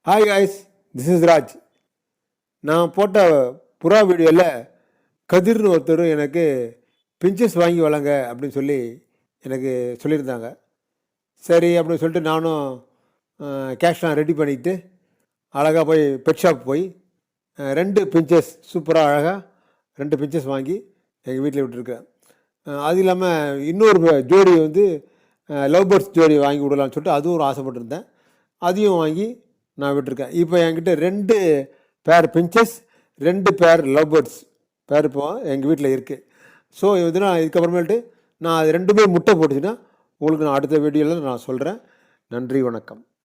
Hi guys, this is Raj. நான் போட்ட புறா வீடியோவில் கதிர்னு ஒருத்தர் எனக்கு பிஞ்சஸ் வாங்கி வளங்க அப்படின்னு சொல்லி எனக்கு சொல்லியிருந்தாங்க. சரி அப்படின்னு சொல்லிட்டு நானும் கேஷ்லாம் ரெடி பண்ணிவிட்டு அழகாக போய் பெட் ஷாப் போய் 2 பிஞ்சஸ் சூப்பராக அழகாக 2 பிஞ்சஸ் வாங்கி எங்கள் வீட்டில் விட்டுருக்கேன். அது இல்லாமல் இன்னொரு ஜோடி வந்து லவ் பேர்ட்ஸ் ஜோடி வாங்கி விடலான்னு சொல்லிட்டு அதுவும் ஒரு ஆசைப்பட்டிருந்தேன். அதையும் வாங்கி நான் விட்டுருக்கேன். இப்போ என்கிட்ட 2 பேர் பிஞ்சஸ் 2 பேர் லவ் பேர்ட்ஸ் பேர் இப்போ எங்கள் வீட்டில் இருக்குது. ஸோ இதனால் இதுக்கப்புறமேட்டு நான் அது 2மே முட்டை போட்டுச்சுன்னா உங்களுக்கு நான் அடுத்த வீடியோவில் நான் சொல்கிறேன். நன்றி, வணக்கம்.